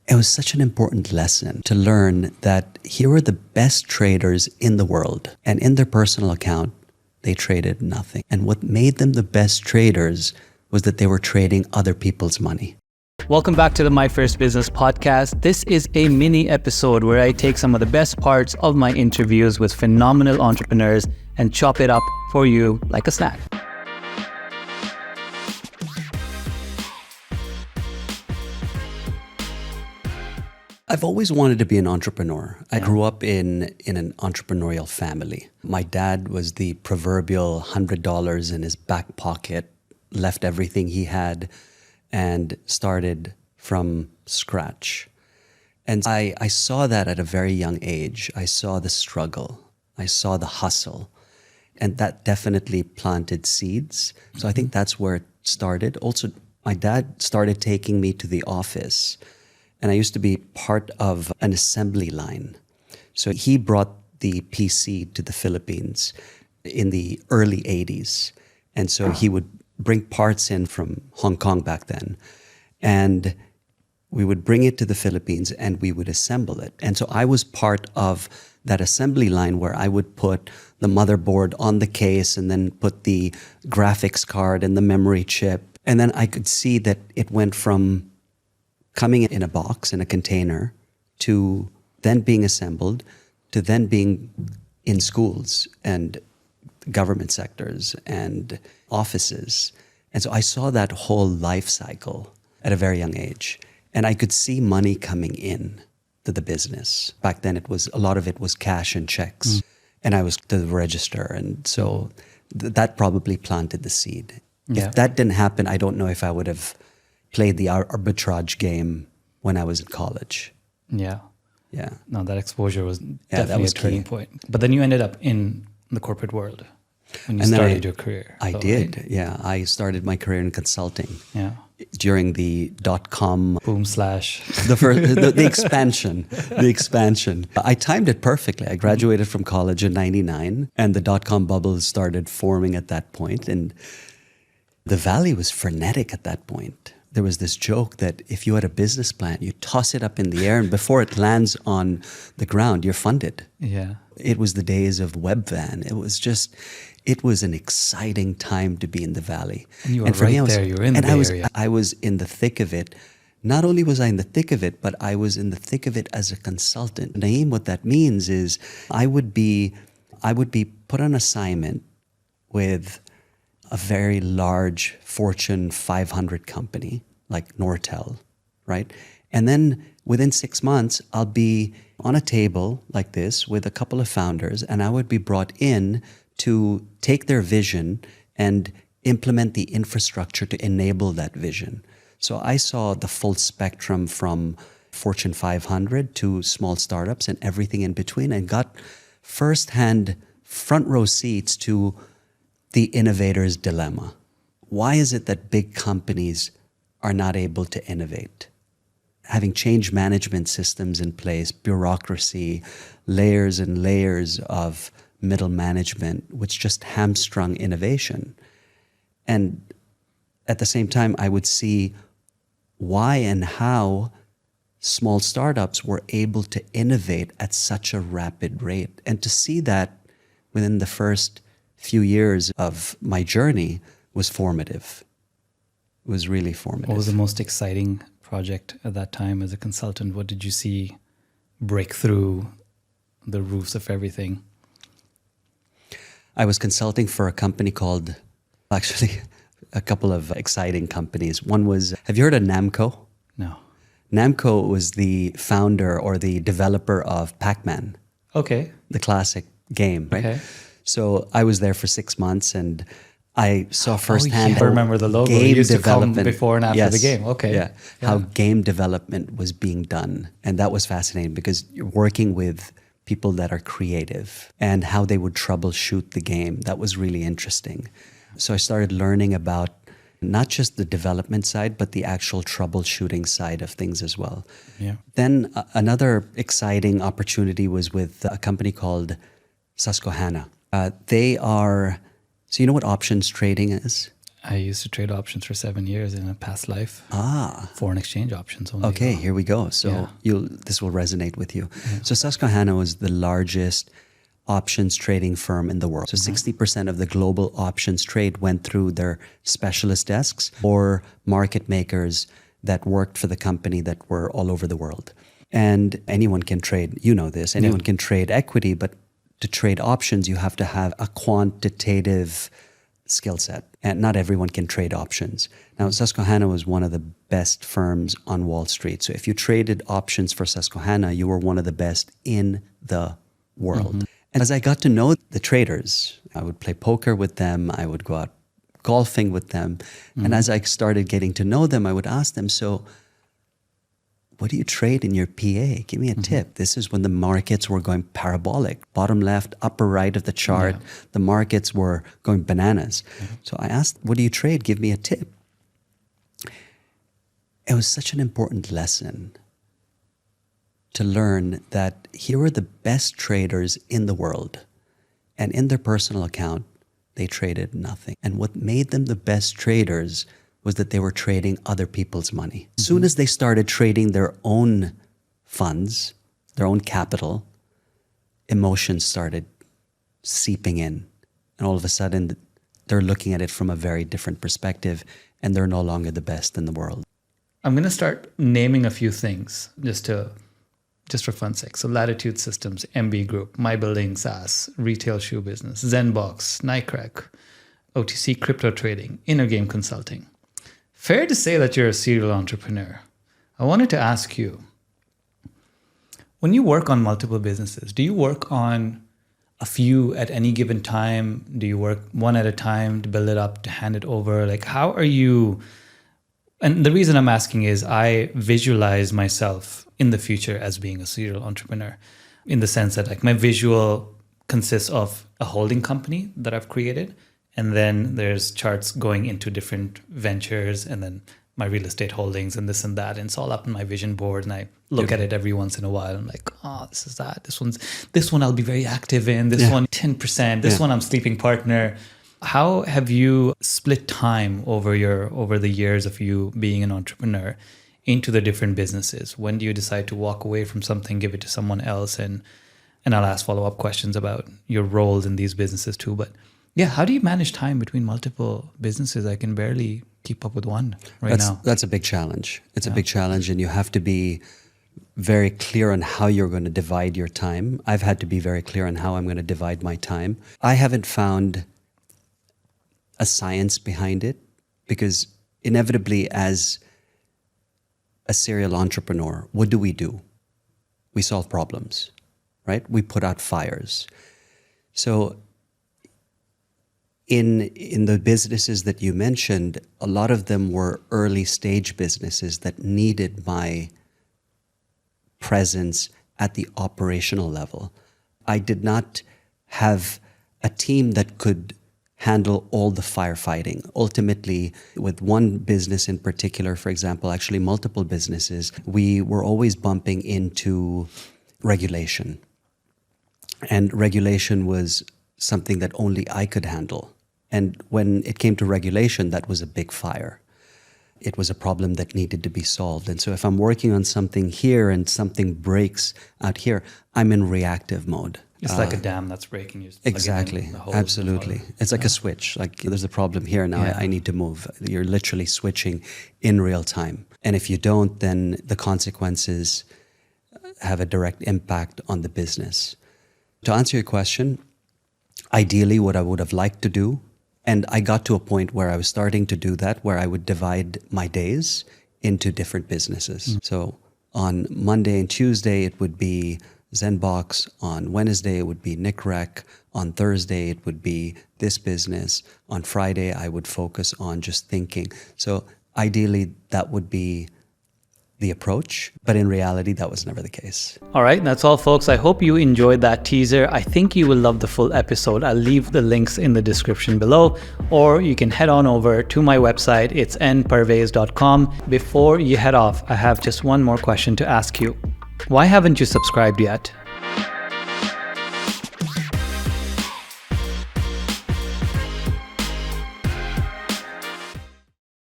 It was such an important lesson to learn that here were the best traders in the world. And in their personal account, they traded nothing. And what made them the best traders was that they were trading other people's money. Welcome back to the My First Business podcast. This is a mini episode where I take some of the best parts of my interviews with phenomenal entrepreneurs and chop it up for you like a snack. I've always wanted to be an entrepreneur. I grew up in an entrepreneurial family. My dad was the proverbial $100 in his back pocket, left everything he had, and started from scratch. And I saw that at a very young age. I saw the struggle. I saw the hustle. And that definitely planted seeds. So I think that's where it started. Also, my dad started taking me to the office. And I used to be part of an assembly line. So he brought the PC to the Philippines in the early 80s. And so he would bring parts in from Hong Kong back then. And we would bring it to the Philippines and we would assemble it. And so I was part of that assembly line where I would put the motherboard on the case and then put the graphics card and the memory chip. And then I could see that it went from coming in a box, in a container, to then being assembled, to then being in schools and government sectors and offices. And so I saw that whole life cycle at a very young age. And I could see money coming in to the business. Back then, a lot of it was cash and checks. And I was to the register. And so that probably planted the seed. If that didn't happen, I don't know if I would have played the arbitrage game when I was in college. Yeah. No, that exposure was definitely that was a turning key. point. But then you ended up in the corporate world when you started your career. I did. I started my career in consulting. Yeah. During the .com Boom slash. the expansion. The expansion. I timed it perfectly. I graduated from college in '99, and the .com bubble started forming at that point. And the Valley was frenetic at that point. There was this joke that if you had a business plan, you toss it up in the air and before it lands on the ground, you're funded. Yeah. It was the days of Webvan. It was an exciting time to be in the Valley. And you were there. You were in the Bay Area. I was in the thick of it. Not only was I in the thick of it, but I was in the thick of it as a consultant. Naeem, what that means is I would be put on assignment with a very large Fortune 500 company like Nortel, right? And then within 6 months, I'll be on a table like this with a couple of founders, and I would be brought in to take their vision and implement the infrastructure to enable that vision. So I saw the full spectrum from Fortune 500 to small startups and everything in between, and got firsthand front row seats to the innovator's dilemma. Why is it that big companies are not able to innovate? Having change management systems in place, bureaucracy, layers and layers of middle management, which just hamstrung innovation. And at the same time, I would see why and how small startups were able to innovate at such a rapid rate. And to see that within the first few years of my journey was formative. It was really formative. What was the most exciting project at that time as a consultant? What did you see break through the roofs of everything? I was consulting for a company called, actually, a couple of exciting companies. One was, have you heard of Namco? No. Namco was the founder or the developer of Pac-Man. Okay. The classic game, right? Okay. So I was there for 6 months and I saw firsthand I remember the logo. game It used development to come before and after the game. Okay. Yeah. How game development was being done. And that was fascinating because you're working with people that are creative and how they would troubleshoot the game. That was really interesting. So I started learning about not just the development side, but the actual troubleshooting side of things as well. Yeah. Then another exciting opportunity was with a company called Susquehanna. They are, so you know what options trading is? I used to trade options for 7 years in a past life. Foreign exchange options only. Okay, here we go. So this will resonate with you. So Susquehanna was the largest options trading firm in the world. So 60% of the global options trade went through their specialist desks or market makers that worked for the company that were all over the world. And anyone can trade, you know this, anyone can trade equity, but to trade options, you have to have a quantitative skill set. And not everyone can trade options. Now, Susquehanna was one of the best firms on Wall Street. So if you traded options for Susquehanna, you were one of the best in the world. And as I got to know the traders, I would play poker with them, I would go out golfing with them. And as I started getting to know them, I would ask them, so what do you trade in your PA? Give me a tip. This is when the markets were going parabolic. Bottom left, upper right of the chart, the markets were going bananas. So I asked, what do you trade? Give me a tip. It was such an important lesson to learn that here were the best traders in the world. And in their personal account, they traded nothing. And what made them the best traders was that they were trading other people's money. As soon as they started trading their own funds, their own capital, emotions started seeping in. And all of a sudden, they're looking at it from a very different perspective, and they're no longer the best in the world. I'm going to start naming a few things just for fun's sake. So Latitude Systems, Embee Group, My Building SaaS, Retail Shoe Business, Zenbox, NYCREC, OTC Crypto Trading, Inner Game Consulting. Fair to say that you're a serial entrepreneur. I wanted to ask you, when you work on multiple businesses, do you work on a few at any given time? Do you work one at a time to build it up, to hand it over? Like, how are you? And the reason I'm asking is I visualize myself in the future as being a serial entrepreneur, in the sense that like my visual consists of a holding company that I've created, and then there's charts going into different ventures, and then my real estate holdings and this and that. And it's all up on my vision board, and I look at it every once in a while. I'm like, oh, this is that. This one I'll be very active in. This one 10%. This one I'm sleeping partner. How have you split time over the years of you being an entrepreneur into the different businesses? When do you decide to walk away from something, give it to someone else? And I'll ask follow-up questions about your roles in these businesses too. But yeah, how do you manage time between multiple businesses? I can barely keep up with one now. That's a big challenge. It's a big challenge, and you have to be very clear on how you're going to divide your time. I've had to be very clear on how I'm going to divide my time. I haven't found a science behind it, because inevitably as a serial entrepreneur, what do? We solve problems, right? We put out fires. So in the businesses that you mentioned, a lot of them were early stage businesses that needed my presence at the operational level. I did not have a team that could handle all the firefighting. Ultimately, with one business in particular, for example, actually multiple businesses, we were always bumping into regulation. And regulation was something that only I could handle. And when it came to regulation, that was a big fire. It was a problem that needed to be solved. And so if I'm working on something here and something breaks out here, I'm in reactive mode. It's like a dam that's breaking. You Exactly. Absolutely. It's like a switch. Like there's a problem here now. I need to move. You're literally switching in real time. And if you don't, then the consequences have a direct impact on the business. To answer your question, ideally what I would have liked to do, and I got to a point where I was starting to do that, where I would divide my days into different businesses. So on Monday and Tuesday, it would be Zenbox. On Wednesday, it would be NYCREC. On Thursday, it would be this business. On Friday, I would focus on just thinking. So ideally, that would be the approach, but in reality, that was never the case. All right, that's all, folks. I hope you enjoyed that teaser. I think you will love the full episode. I'll leave the links in the description below, or you can head on over to my website. It's nparvez.com. Before you head off, I have just one more question to ask you. Why haven't you subscribed yet?